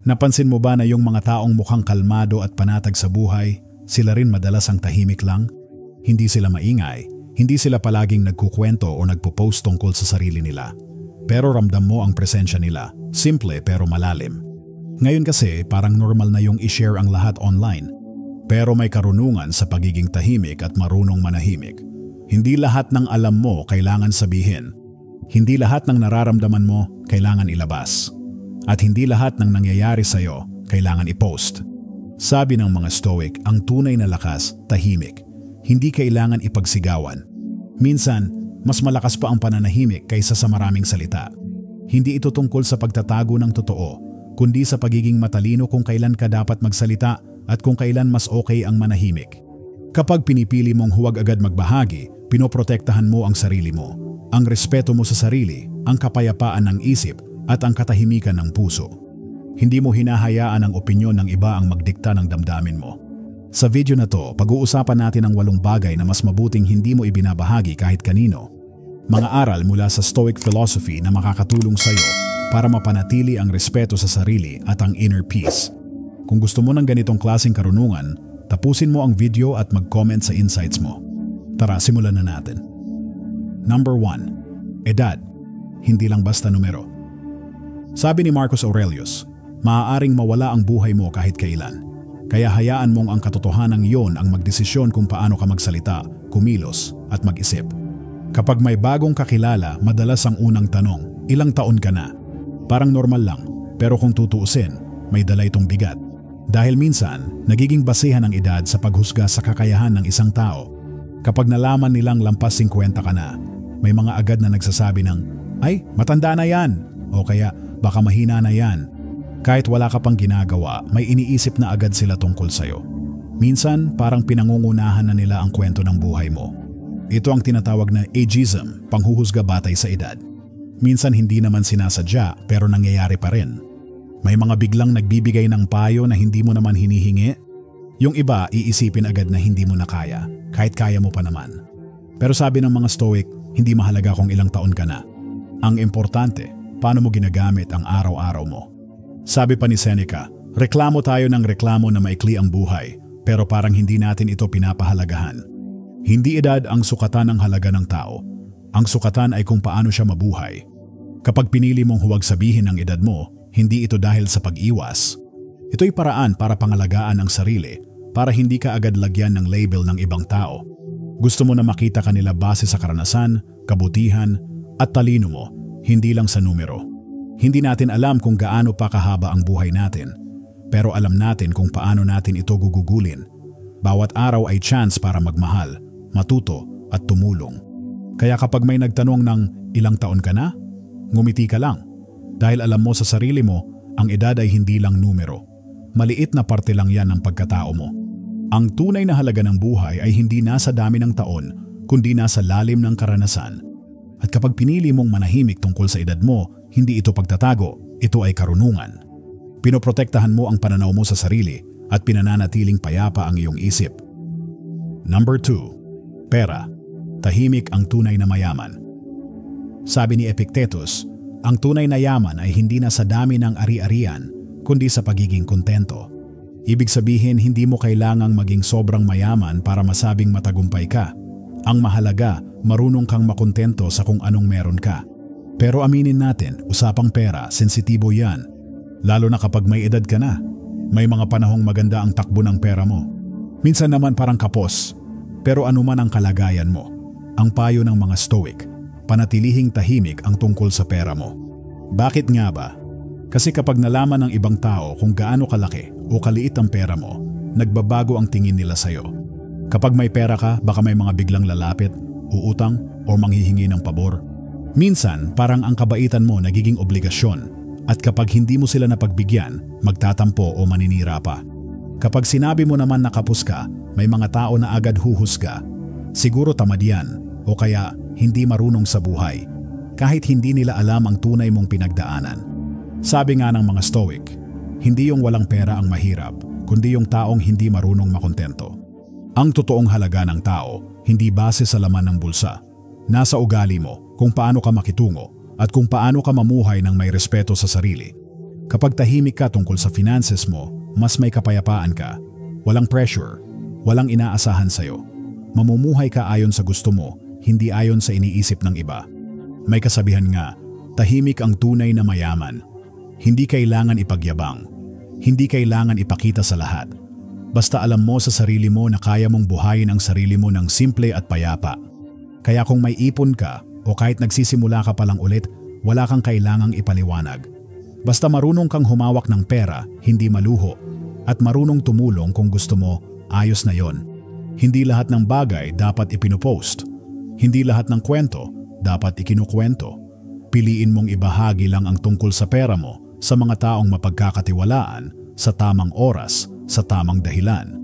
Napansin mo ba na yung mga taong mukhang kalmado at panatag sa buhay, sila rin madalas ang tahimik lang? Hindi sila maingay, hindi sila palaging nagkukwento o nagpo-post tungkol sa sarili nila. Pero ramdam mo ang presensya nila, simple pero malalim. Ngayon kasi parang normal na yung i-share ang lahat online. Pero may karunungan sa pagiging tahimik at marunong manahimik. Hindi lahat ng alam mo kailangan sabihin. Hindi lahat ng nararamdaman mo kailangan ilabas. At hindi lahat ng nangyayari sa'yo kailangan i-post. Sabi ng mga Stoic, ang tunay na lakas, tahimik. Hindi kailangan ipagsigawan. Minsan, mas malakas pa ang pananahimik kaysa sa maraming salita. Hindi ito tungkol sa pagtatago ng totoo, kundi sa pagiging matalino kung kailan ka dapat magsalita at kung kailan mas okay ang manahimik. Kapag pinipili mong huwag agad magbahagi, pinoprotektahan mo ang sarili mo, ang respeto mo sa sarili, ang kapayapaan ng isip, at ang katahimikan ng puso. Hindi mo hinahayaan ang opinyon ng iba ang magdikta ng damdamin mo. Sa video na to, pag-uusapan natin ang 8 bagay na mas mabuting hindi mo ibinabahagi kahit kanino. Mga aral mula sa Stoic philosophy na makakatulong sa iyo para mapanatili ang respeto sa sarili at ang inner peace. Kung gusto mo ng ganitong klaseng karunungan, tapusin mo ang video at mag-comment sa insights mo. Tara, simulan na natin. Number 1. Edad. Hindi lang basta numero. Sabi ni Marcus Aurelius, maaaring mawala ang buhay mo kahit kailan. Kaya hayaan mong ang katotohanan iyon ang magdesisyon kung paano ka magsalita, kumilos, at mag-isip. Kapag may bagong kakilala, madalas ang unang tanong, ilang taon ka na? Parang normal lang, pero kung tutuusin, may dala itong bigat. Dahil minsan, nagiging basehan ang edad sa paghusga sa kakayahan ng isang tao. Kapag nalaman nilang lampas 50 ka na, may mga agad na nagsasabi ng, ay, matanda na yan, o kaya, baka mahina na yan. Kahit wala ka pang ginagawa, may iniisip na agad sila tungkol sa'yo. Minsan, parang pinangungunahan na nila ang kwento ng buhay mo. Ito ang tinatawag na ageism, panghuhusga batay sa edad. Minsan hindi naman sinasadya, pero nangyayari pa rin. May mga biglang nagbibigay ng payo na hindi mo naman hinihingi. Yung iba, iisipin agad na hindi mo na kaya, kahit kaya mo pa naman. Pero sabi ng mga Stoic, hindi mahalaga kung ilang taon ka na. Ang importante, paano mo ginagamit ang araw-araw mo. Sabi pa ni Seneca, reklamo tayo ng reklamo na maikli ang buhay, pero parang hindi natin ito pinapahalagahan. Hindi edad ang sukatan ng halaga ng tao. Ang sukatan ay kung paano siya mabuhay. Kapag pinili mong huwag sabihin ang edad mo, hindi ito dahil sa pag-iwas. Ito'y paraan para pangalagaan ang sarili, para hindi ka agad lagyan ng label ng ibang tao. Gusto mo na makita kanila base sa karanasan, kabutihan, at talino mo, hindi lang sa numero. Hindi natin alam kung gaano pa kahaba ang buhay natin, pero alam natin kung paano natin ito gugugulin. Bawat araw ay chance para magmahal, matuto at tumulong. Kaya kapag may nagtanong ng ilang taon ka na, ngumiti ka lang. Dahil alam mo sa sarili mo, ang edad ay hindi lang numero. Maliit na parte lang yan ng pagkatao mo. Ang tunay na halaga ng buhay ay hindi nasa dami ng taon, kundi nasa lalim ng karanasan. At kapag pinili mong manahimik tungkol sa edad mo, hindi ito pagtatago, ito ay karunungan. Pinoprotektahan mo ang pananaw mo sa sarili at pinananatiling payapa ang iyong isip. Number 2. Pera. Tahimik ang tunay na mayaman. Sabi ni Epictetus, ang tunay na yaman ay hindi na sa dami ng ari-arian, kundi sa pagiging kontento. Ibig sabihin, hindi mo kailangang maging sobrang mayaman para masabing matagumpay ka. Ang mahalaga, marunong kang makontento sa kung anong meron ka. Pero aminin natin, usapang pera, sensitibo yan. Lalo na kapag may edad ka na. May mga panahong maganda ang takbo ng pera mo. Minsan naman parang kapos. Pero anuman ang kalagayan mo, ang payo ng mga Stoic, panatilihing tahimik ang tungkol sa pera mo. Bakit nga ba? Kasi kapag nalaman ng ibang tao kung gaano kalaki o kaliit ang pera mo, nagbabago ang tingin nila sa'yo. Kapag may pera ka, baka may mga biglang lalapit, uutang o manghihingi ng pabor. Minsan, parang ang kabaitan mo nagiging obligasyon at kapag hindi mo sila napagbigyan, magtatampo o maninira pa. Kapag sinabi mo naman na kapos ka, may mga tao na agad huhusga. Siguro tamad yan o kaya hindi marunong sa buhay, kahit hindi nila alam ang tunay mong pinagdaanan. Sabi nga ng mga Stoic, hindi yung walang pera ang mahirap, kundi yung taong hindi marunong makontento. Ang totoong halaga ng tao, hindi base sa laman ng bulsa. Nasa ugali mo kung paano ka makitungo at kung paano ka mamuhay ng may respeto sa sarili. Kapag tahimik ka tungkol sa finances mo, mas may kapayapaan ka. Walang pressure, walang inaasahan sa'yo. Mamumuhay ka ayon sa gusto mo, hindi ayon sa iniisip ng iba. May kasabihan nga, tahimik ang tunay na mayaman. Hindi kailangan ipagyabang. Hindi kailangan ipakita sa lahat. Basta alam mo sa sarili mo na kaya mong buhayin ang sarili mo ng simple at payapa. Kaya kung may ipon ka o kahit nagsisimula ka pa lang ulit, wala kang kailangang ipaliwanag. Basta marunong kang humawak ng pera, hindi maluho, at marunong tumulong kung gusto mo, ayos na yon. Hindi lahat ng bagay dapat ipinopost. Hindi lahat ng kwento dapat ikinukwento. Piliin mong ibahagi lang ang tungkol sa pera mo sa mga taong mapagkakatiwalaan, sa tamang oras, sa tamang dahilan.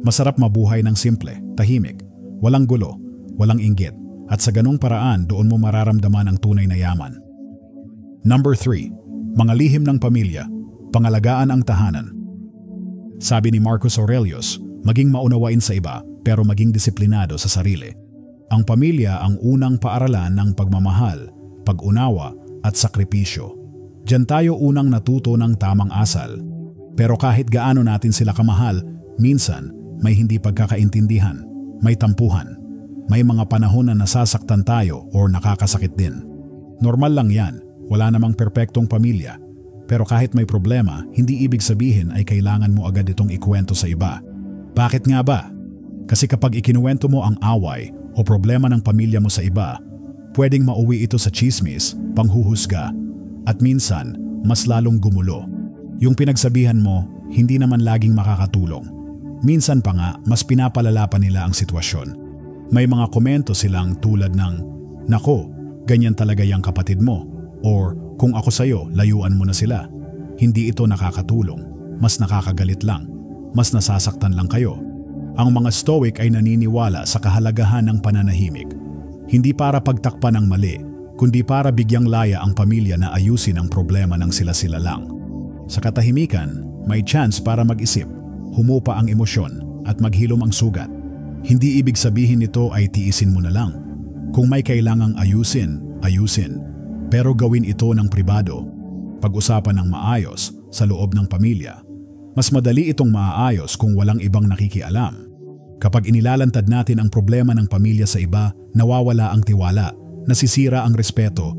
Masarap mabuhay ng simple, tahimik, walang gulo, walang inggit, at sa ganung paraan doon mo mararamdaman ang tunay na yaman. Number 3. Mga lihim ng pamilya, pangalagaan ang tahanan. Sabi ni Marcus Aurelius, maging maunawain sa iba pero maging disiplinado sa sarili. Ang pamilya ang unang paaralan ng pagmamahal, pag-unawa at sakripisyo. Diyan tayo unang natuto ng tamang asal. Pero kahit gaano natin sila kamahal, minsan may hindi pagkakaintindihan, may tampuhan, may mga panahon na nasasaktan tayo o nakakasakit din. Normal lang yan, wala namang perpektong pamilya. Pero kahit may problema, hindi ibig sabihin ay kailangan mo agad itong ikwento sa iba. Bakit nga ba? Kasi kapag ikinuwento mo ang away o problema ng pamilya mo sa iba, pwedeng mauwi ito sa chismis, panghuhusga, at minsan mas lalong gumulo. Yung pinagsabihan mo, hindi naman laging makakatulong. Minsan pa nga, mas pinapalala pa nila ang sitwasyon. May mga komento silang tulad ng, "Nako, ganyan talaga yung kapatid mo," or "Kung ako sa'yo, layuan mo na sila." Hindi ito nakakatulong, mas nakakagalit lang, mas nasasaktan lang kayo. Ang mga Stoic ay naniniwala sa kahalagahan ng pananahimik. Hindi para pagtakpan ng mali, kundi para bigyang laya ang pamilya na ayusin ang problema ng sila-sila lang. Sa katahimikan, may chance para mag-isip, humupa ang emosyon at maghilom ang sugat. Hindi ibig sabihin nito ay tiisin mo na lang. Kung may kailangang ayusin, ayusin. Pero gawin ito ng pribado. Pag-usapan ng maayos sa loob ng pamilya. Mas madali itong maaayos kung walang ibang nakikialam. Kapag inilalantad natin ang problema ng pamilya sa iba, nawawala ang tiwala, nasisira ang respeto,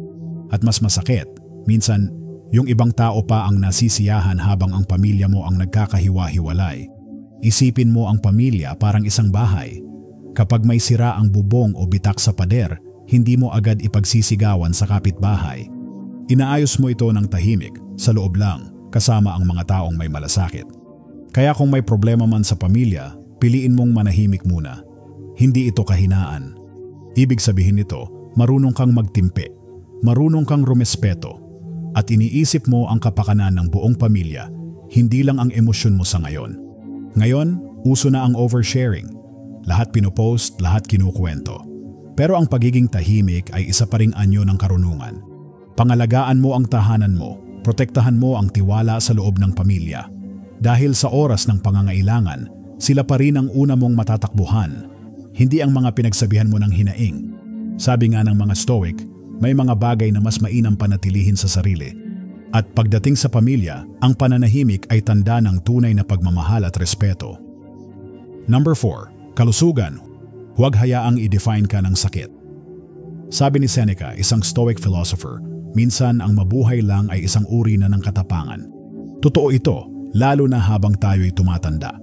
at mas masakit, minsan yung ibang tao pa ang nasisiyahan habang ang pamilya mo ang nagkakahiwa-hiwalay. Isipin mo ang pamilya parang isang bahay. Kapag may sira ang bubong o bitak sa pader, hindi mo agad ipagsisigawan sa kapitbahay. Inaayos mo ito ng tahimik, sa loob lang, kasama ang mga taong may malasakit. Kaya kung may problema man sa pamilya, piliin mong manahimik muna. Hindi ito kahinaan. Ibig sabihin nito, marunong kang magtimpe, marunong kang rumespeto, at iniisip mo ang kapakanan ng buong pamilya, hindi lang ang emosyon mo sa ngayon. Ngayon, uso na ang oversharing. Lahat pinopost, lahat kinukwento. Pero ang pagiging tahimik ay isa pa ring anyo ng karunungan. Pangalagaan mo ang tahanan mo, protektahan mo ang tiwala sa loob ng pamilya. Dahil sa oras ng pangangailangan, sila pa rin ang una mong matatakbuhan, hindi ang mga pinagsabihan mo ng hinaing. Sabi nga ng mga Stoic, may mga bagay na mas mainam panatilihin sa sarili. At pagdating sa pamilya, ang pananahimik ay tanda ng tunay na pagmamahal at respeto. Number 4. Kalusugan. Huwag hayaang i-define ka ng sakit. Sabi ni Seneca, isang Stoic philosopher, minsan ang mabuhay lang ay isang uri na ng katapangan. Totoo ito, lalo na habang tayo'y tumatanda.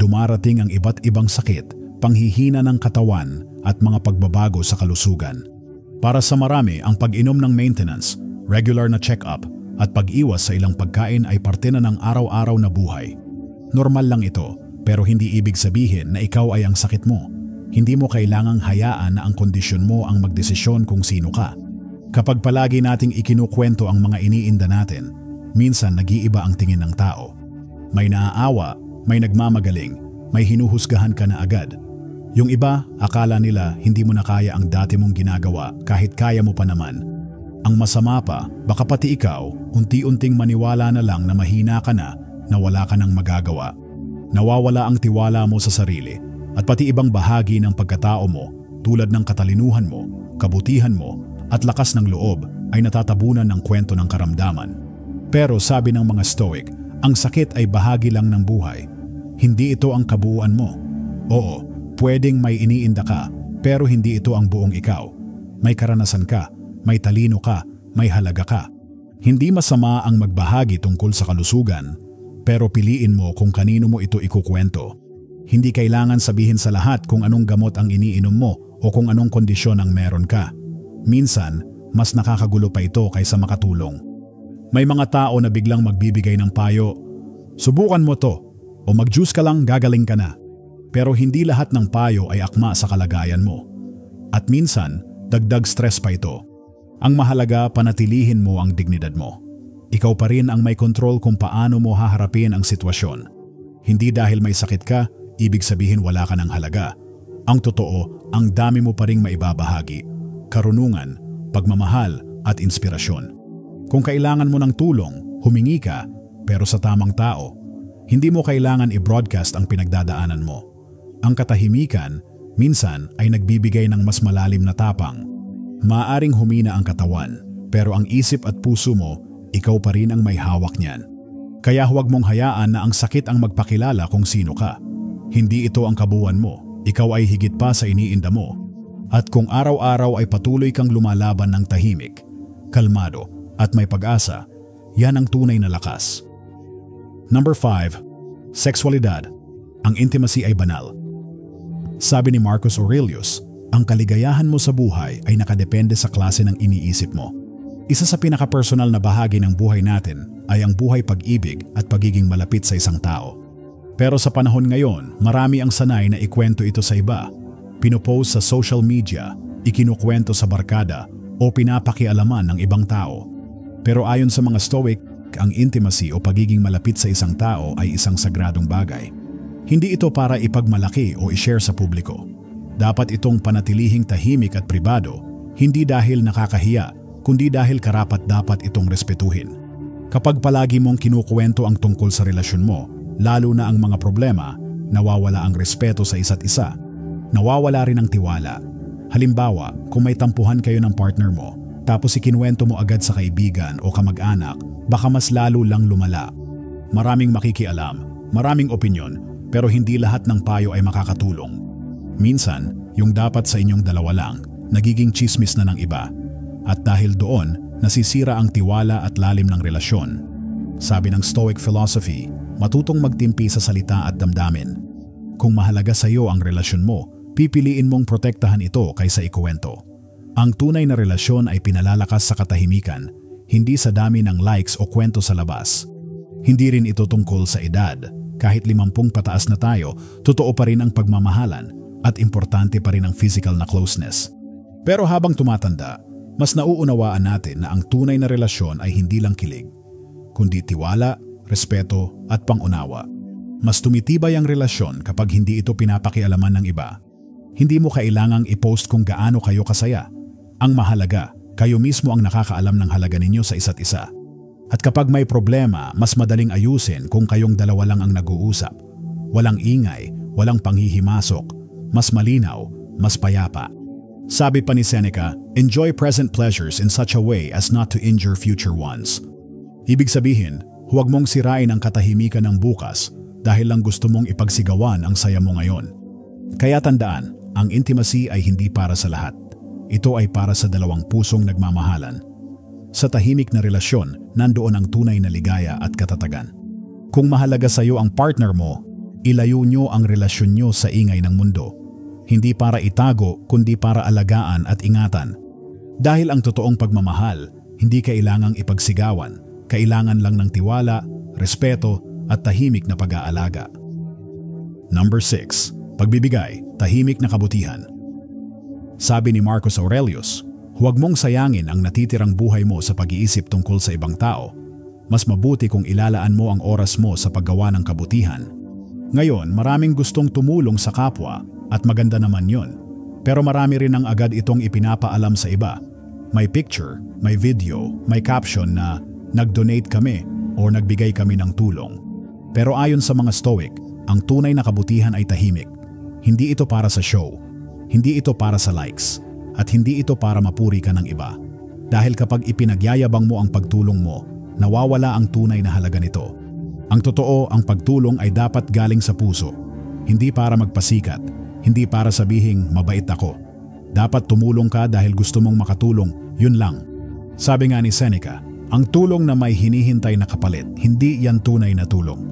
Dumarating ang iba't ibang sakit, panghihina ng katawan at mga pagbabago sa kalusugan. Para sa marami, ang pag-inom ng maintenance, regular na check-up at pag-iwas sa ilang pagkain ay parte na ng araw-araw na buhay. Normal lang ito, pero hindi ibig sabihin na ikaw ay ang sakit mo. Hindi mo kailangang hayaan na ang kondisyon mo ang magdesisyon kung sino ka. Kapag palagi nating ikinukwento ang mga iniinda natin, minsan nag-iiba ang tingin ng tao. May naaawa, may nagmamagaling, may hinuhusgahan ka na agad. Yung iba, akala nila hindi mo na kaya ang dati mong ginagawa kahit kaya mo pa naman. Ang masama pa, baka pati ikaw, unti-unting maniwala na lang na mahina ka na wala ka nang magagawa. Nawawala ang tiwala mo sa sarili at pati ibang bahagi ng pagkatao mo tulad ng katalinuhan mo, kabutihan mo at lakas ng loob ay natatabunan ng kwento ng karamdaman. Pero sabi ng mga Stoic, ang sakit ay bahagi lang ng buhay. Hindi ito ang kabuuan mo. Oo, pwedeng may iniinda ka, pero hindi ito ang buong ikaw. May karanasan ka, may talino ka, may halaga ka. Hindi masama ang magbahagi tungkol sa kalusugan, pero piliin mo kung kanino mo ito ikukwento. Hindi kailangan sabihin sa lahat kung anong gamot ang iniinom mo o kung anong kondisyon ang meron ka. Minsan, mas nakakagulo pa ito kaysa makatulong. May mga tao na biglang magbibigay ng payo, subukan mo to, o mag-juice ka lang gagaling ka na. Pero hindi lahat ng payo ay akma sa kalagayan mo. At minsan, dagdag stress pa ito. Ang mahalaga, panatilihin mo ang dignidad mo. Ikaw pa rin ang may kontrol kung paano mo haharapin ang sitwasyon. Hindi dahil may sakit ka, ibig sabihin wala ka ng halaga. Ang totoo, ang dami mo pa ring maibabahagi. Karunungan, pagmamahal at inspirasyon. Kung kailangan mo ng tulong, humingi ka, pero sa tamang tao. Hindi mo kailangan i-broadcast ang pinagdadaanan mo. Ang katahimikan, minsan ay nagbibigay ng mas malalim na tapang. Maaring humina ang katawan, pero ang isip at puso mo, ikaw pa rin ang may hawak niyan. Kaya huwag mong hayaan na ang sakit ang magpakilala kung sino ka. Hindi ito ang kabuuan mo, ikaw ay higit pa sa iniinda mo. At kung araw-araw ay patuloy kang lumalaban ng tahimik, kalmado, at may pag-asa, yan ang tunay na lakas. Number 5. Sexualidad. Ang intimacy ay banal. Sabi ni Marcus Aurelius, ang kaligayahan mo sa buhay ay nakadepende sa klase ng iniisip mo. Isa sa pinaka-personal na bahagi ng buhay natin ay ang buhay pag-ibig at pagiging malapit sa isang tao. Pero sa panahon ngayon, marami ang sanay na ikwento ito sa iba. Pinopost sa social media, ikinukwento sa barkada o pinapakialaman ng ibang tao. Pero ayon sa mga Stoic, ang intimacy o pagiging malapit sa isang tao ay isang sagradong bagay. Hindi ito para ipagmalaki o i-share sa publiko. Dapat itong panatilihing tahimik at pribado, hindi dahil nakakahiya, kundi dahil karapat-dapat itong respetuhin. Kapag palagi mong kinukuwento ang tungkol sa relasyon mo, lalo na ang mga problema, nawawala ang respeto sa isa't isa. Nawawala rin ang tiwala. Halimbawa, kung may tampuhan kayo ng partner mo, tapos ikinuwento mo agad sa kaibigan o kamag-anak, baka mas lalo lang lumala. Maraming makikialam, maraming opinyon, pero hindi lahat ng payo ay makakatulong. Minsan, yung dapat sa inyong dalawa lang, nagiging chismis na ng iba. At dahil doon, nasisira ang tiwala at lalim ng relasyon. Sabi ng Stoic philosophy, matutong magtimpi sa salita at damdamin. Kung mahalaga sa iyo ang relasyon mo, pipiliin mong protektahan ito kaysa ikuwento. Ang tunay na relasyon ay pinalalakas sa katahimikan, hindi sa dami ng likes o kwento sa labas. Hindi rin ito tungkol sa edad. Kahit 50 pataas na tayo, totoo pa rin ang pagmamahalan at importante pa rin ang physical na closeness. Pero habang tumatanda, mas nauunawaan natin na ang tunay na relasyon ay hindi lang kilig, kundi tiwala, respeto at pangunawa. Mas tumitibay ang relasyon kapag hindi ito pinapakialaman ng iba. Hindi mo kailangang i-post kung gaano kayo kasaya. Ang mahalaga, kayo mismo ang nakakaalam ng halaga ninyo sa isa't isa. At kapag may problema, mas madaling ayusin kung kayong dalawa lang ang nag-uusap. Walang ingay, walang panghihimasok, mas malinaw, mas payapa. Sabi pa ni Seneca, enjoy present pleasures in such a way as not to injure future ones. Ibig sabihin, huwag mong sirain ang katahimikan ng bukas dahil lang gusto mong ipagsigawan ang saya mo ngayon. Kaya tandaan, ang intimacy ay hindi para sa lahat. Ito ay para sa dalawang pusong nagmamahalan. Sa tahimik na relasyon, nandoon ang tunay na ligaya at katatagan. Kung mahalaga sa iyo ang partner mo, ilayo nyo ang relasyon nyo sa ingay ng mundo. Hindi para itago, kundi para alagaan at ingatan. Dahil ang totoong pagmamahal, hindi kailangang ipagsigawan. Kailangan lang ng tiwala, respeto at tahimik na pag-aalaga. Number 6. Pagbibigay, tahimik na kabutihan. Sabi ni Marcus Aurelius, huwag mong sayangin ang natitirang buhay mo sa pag-iisip tungkol sa ibang tao. Mas mabuti kung ilalaan mo ang oras mo sa paggawa ng kabutihan. Ngayon, maraming gustong tumulong sa kapwa at maganda naman yon. Pero marami rin ang agad itong ipinapaalam sa iba. May picture, may video, may caption na nag-donate kami o nagbigay kami ng tulong. Pero ayon sa mga Stoic, ang tunay na kabutihan ay tahimik. Hindi ito para sa show. Hindi ito para sa likes. At hindi ito para mapuri ka ng iba. Dahil kapag ipinagyayabang mo ang pagtulong mo, nawawala ang tunay na halaga nito. Ang totoo, ang pagtulong ay dapat galing sa puso. Hindi para magpasikat, hindi para sabihing mabait ako. Dapat tumulong ka dahil gusto mong makatulong, yun lang. Sabi nga ni Seneca, ang tulong na may hinihintay na kapalit, hindi yan tunay na tulong.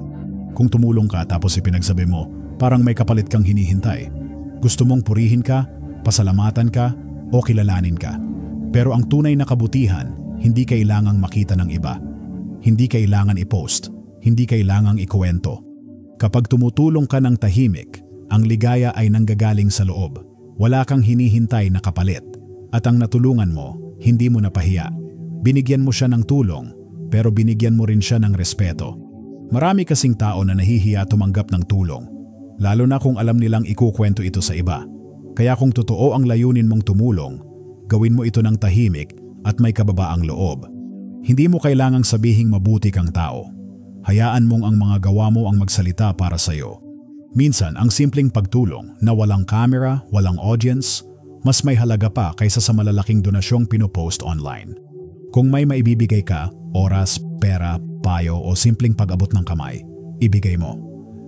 Kung tumulong ka tapos ipinagsabi mo, parang may kapalit kang hinihintay. Gusto mong purihin ka, pasalamatan ka, o kilalanin ka. Pero ang tunay na kabutihan, hindi kailangang makita ng iba. Hindi kailangan i-post, hindi kailangang ikuwento. Kapag tumutulong ka ng tahimik, ang ligaya ay nanggagaling sa loob. Wala kang hinihintay na kapalit. At ang natulungan mo, hindi mo napahiya. Binigyan mo siya ng tulong, pero binigyan mo rin siya ng respeto. Marami kasing tao na nahihiya tumanggap ng tulong, lalo na kung alam nilang ikukwento ito sa iba. Kaya kung totoo ang layunin mong tumulong, gawin mo ito ng tahimik at may kababaang loob. Hindi mo kailangang sabihing mabuti kang tao. Hayaan mong ang mga gawa mo ang magsalita para sa iyo. Minsan, ang simpleng pagtulong na walang camera, walang audience, mas may halaga pa kaysa sa malalaking donasyong pinopost online. Kung may maibibigay ka, oras, pera, payo o simpleng pag-abot ng kamay, ibigay mo.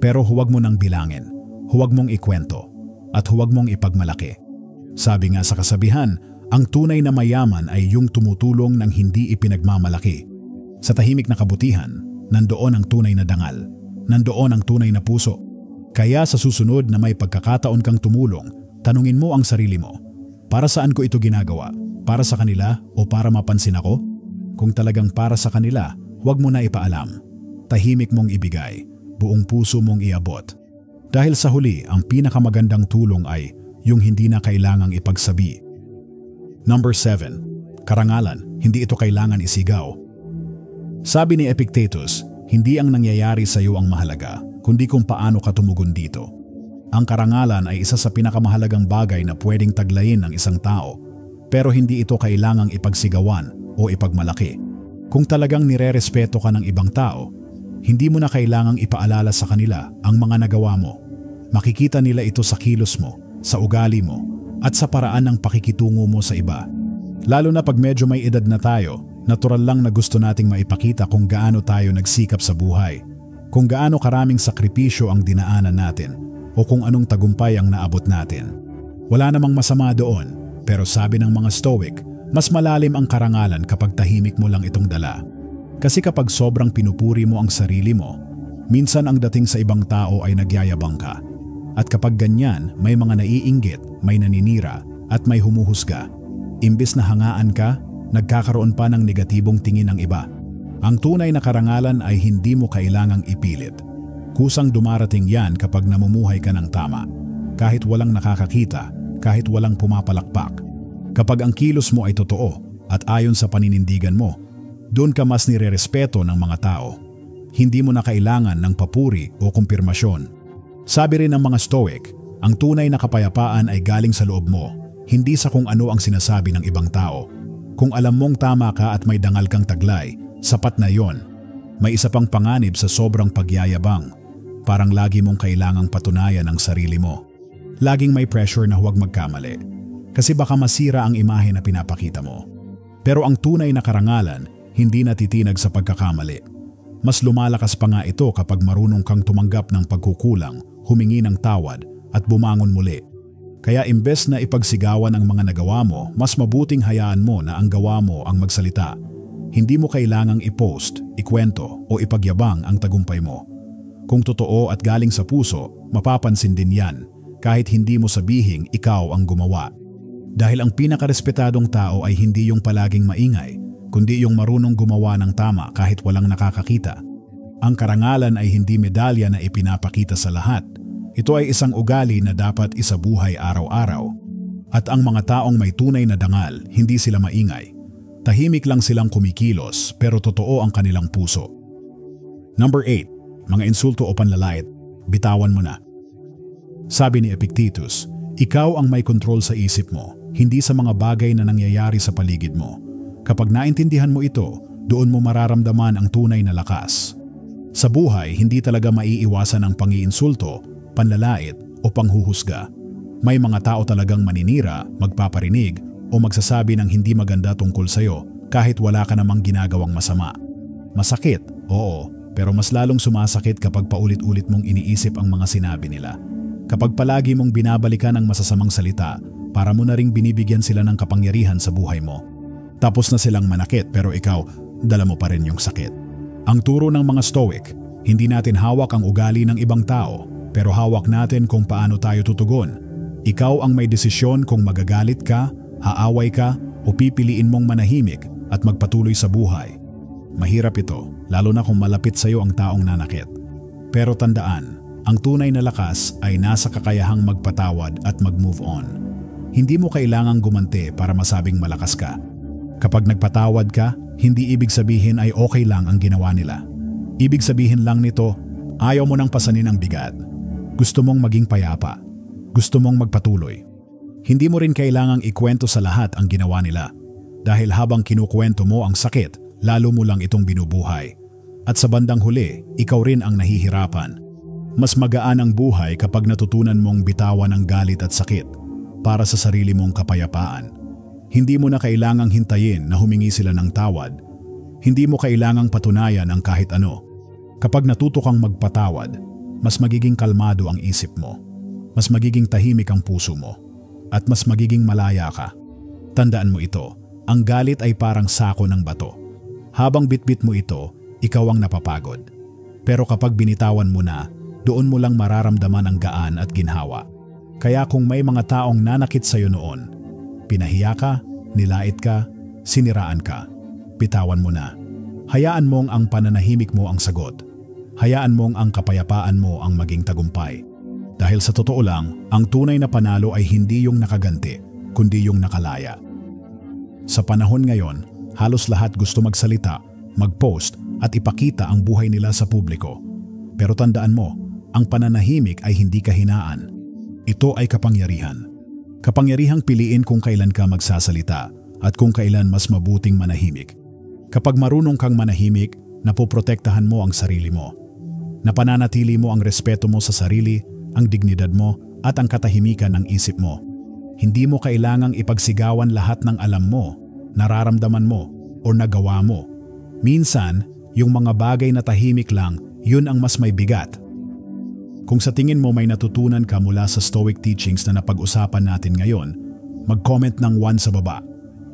Pero huwag mo nang bilangin, huwag mong ikwento, at huwag mong ipagmalaki. Sabi nga sa kasabihan, ang tunay na mayaman ay yung tumutulong ng hindi ipinagmamalaki. Sa tahimik na kabutihan, nandoon ang tunay na dangal, nandoon ang tunay na puso. Kaya sa susunod na may pagkakataon kang tumulong, tanungin mo ang sarili mo, para saan ko ito ginagawa? Para sa kanila o para mapansin ako? Kung talagang para sa kanila, huwag mo na ipaalam. Tahimik mong ibigay, buong puso mong iabot. Dahil sa huli, ang pinakamagandang tulong ay yung hindi na kailangang ipagsabi. Number 7. Karangalan, hindi ito kailangan isigaw. Sabi ni Epictetus, hindi ang nangyayari sa iyo ang mahalaga, kundi kung paano ka tumugon dito. Ang karangalan ay isa sa pinakamahalagang bagay na pwedeng taglayin ng isang tao, pero hindi ito kailangang ipagsigawan o ipagmalaki. Kung talagang nirerespeto ka ng ibang tao, hindi mo na kailangang ipaalala sa kanila ang mga nagawa mo. Makikita nila ito sa kilos mo, sa ugali mo, at sa paraan ng pakikitungo mo sa iba. Lalo na pag medyo may edad na tayo, natural lang na gusto nating maipakita kung gaano tayo nagsikap sa buhay, kung gaano karaming sakripisyo ang dinaanan natin, o kung anong tagumpay ang naabot natin. Wala namang masama doon. Pero sabi ng mga Stoic, mas malalim ang karangalan kapag tahimik mo lang itong dala. Kasi kapag sobrang pinupuri mo ang sarili mo, minsan ang dating sa ibang tao ay nagyayabang ka. At kapag ganyan, may mga naiinggit, may naninira, at may humuhusga. Imbis na hangaan ka, nagkakaroon pa ng negatibong tingin ng iba. Ang tunay na karangalan ay hindi mo kailangang ipilit. Kusang dumarating yan kapag namumuhay ka ng tama. Kahit walang nakakakita, kahit walang pumapalakpak. Kapag ang kilos mo ay totoo at ayon sa paninindigan mo, doon ka mas nirerespeto ng mga tao. Hindi mo na kailangan ng papuri o kumpirmasyon. Sabi rin ng mga Stoic, ang tunay na kapayapaan ay galing sa loob mo, hindi sa kung ano ang sinasabi ng ibang tao. Kung alam mong tama ka at may dangal kang taglay, sapat na yon. May isa pang panganib sa sobrang pagyayabang. Parang lagi mong kailangang patunayan ang sarili mo. Laging may pressure na huwag magkamali, kasi baka masira ang imahe na pinapakita mo. Pero ang tunay na karangalan, hindi natitinag sa pagkakamali. Mas lumalakas pa nga ito kapag marunong kang tumanggap ng pagkukulang, humingi ng tawad, at bumangon muli. Kaya imbes na ipagsigawan ang mga nagawa mo, mas mabuting hayaan mo na ang gawa mo ang magsalita. Hindi mo kailangang i-post, ikwento, o ipagyabang ang tagumpay mo. Kung totoo at galing sa puso, mapapansin din yan. Kahit hindi mo sabihing ikaw ang gumawa. Dahil ang pinakarespetadong tao ay hindi yung palaging maingay, kundi yung marunong gumawa ng tama kahit walang nakakakita. Ang karangalan ay hindi medalya na ipinapakita sa lahat. Ito ay isang ugali na dapat isabuhay araw-araw. At ang mga taong may tunay na dangal, hindi sila maingay. Tahimik lang silang kumikilos pero totoo ang kanilang puso. Number 8. Mga insulto o panlalait, bitawan mo na. Sabi ni Epictetus, ikaw ang may kontrol sa isip mo, hindi sa mga bagay na nangyayari sa paligid mo. Kapag naintindihan mo ito, doon mo mararamdaman ang tunay na lakas. Sa buhay, hindi talaga maiiwasan ang pangiinsulto, panlalait o panghuhusga. May mga tao talagang maninira, magpaparinig o magsasabi ng hindi maganda tungkol sa'yo kahit wala ka namang ginagawang masama. Masakit, oo, pero mas lalong sumasakit kapag paulit-ulit mong iniisip ang mga sinabi nila. Kapag palagi mong binabalikan ang masasamang salita, para mo na ring binibigyan sila ng kapangyarihan sa buhay mo. Tapos na silang manakit pero ikaw, dala mo pa rin yung sakit. Ang turo ng mga Stoic, hindi natin hawak ang ugali ng ibang tao, pero hawak natin kung paano tayo tutugon. Ikaw ang may desisyon kung magagalit ka, haaway ka, o pipiliin mong manahimik at magpatuloy sa buhay. Mahirap ito, lalo na kung malapit sa iyo ang taong nanakit. Pero tandaan, ang tunay na lakas ay nasa kakayahang magpatawad at mag-move on. Hindi mo kailangang gumanti para masabing malakas ka. Kapag nagpatawad ka, hindi ibig sabihin ay okay lang ang ginawa nila. Ibig sabihin lang nito, ayaw mo nang pasanin ang bigat. Gusto mong maging payapa. Gusto mong magpatuloy. Hindi mo rin kailangang ikwento sa lahat ang ginawa nila. Dahil habang kinukwento mo ang sakit, lalo mo lang itong binubuhay. At sa bandang huli, ikaw rin ang nahihirapan. Mas magaan ang buhay kapag natutunan mong bitawan ang galit at sakit para sa sarili mong kapayapaan. Hindi mo na kailangang hintayin na humingi sila ng tawad. Hindi mo kailangang patunayan ang kahit ano. Kapag natuto kang magpatawad, mas magiging kalmado ang isip mo. Mas magiging tahimik ang puso mo. At mas magiging malaya ka. Tandaan mo ito, ang galit ay parang sako ng bato. Habang bitbit mo ito, ikaw ang napapagod. Pero kapag binitawan mo na, doon mo lang mararamdaman ang gaan at ginhawa. Kaya kung may mga taong nanakit sa'yo noon, pinahiya ka, nilait ka, siniraan ka, bitawan mo na. Hayaan mong ang pananahimik mo ang sagot. Hayaan mong ang kapayapaan mo ang maging tagumpay. Dahil sa totoo lang, ang tunay na panalo ay hindi yung nakaganti, kundi yung nakalaya. Sa panahon ngayon, halos lahat gusto magsalita, mag-post at ipakita ang buhay nila sa publiko. Pero tandaan mo, ang pananahimik ay hindi kahinaan. Ito ay kapangyarihan. Kapangyarihang piliin kung kailan ka magsasalita at kung kailan mas mabuting manahimik. Kapag marunong kang manahimik, napoprotektahan mo ang sarili mo. Napananatili mo ang respeto mo sa sarili, ang dignidad mo at ang katahimikan ng isip mo. Hindi mo kailangang ipagsigawan lahat ng alam mo, nararamdaman mo o nagawa mo. Minsan, yung mga bagay na tahimik lang, yun ang mas may bigat. Kung sa tingin mo may natutunan ka mula sa Stoic teachings na napag-usapan natin ngayon, mag-comment ng 1 sa baba.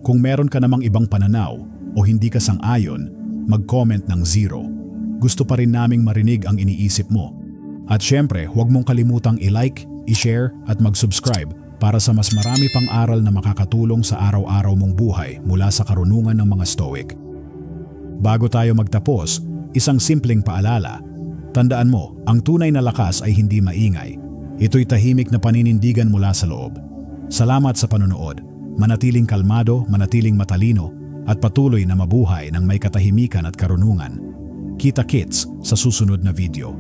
Kung meron ka namang ibang pananaw o hindi ka sang-ayon, mag-comment ng 0. Gusto pa rin naming marinig ang iniisip mo. At syempre, huwag mong kalimutang i-like, i-share at mag-subscribe para sa mas marami pang aral na makakatulong sa araw-araw mong buhay mula sa karunungan ng mga Stoic. Bago tayo magtapos, isang simpleng paalala. Tandaan mo, ang tunay na lakas ay hindi maingay. Ito'y tahimik na paninindigan mula sa loob. Salamat sa panonood. Manatiling kalmado, manatiling matalino, at patuloy na mabuhay ng may katahimikan at karunungan. Kita-kits sa susunod na video.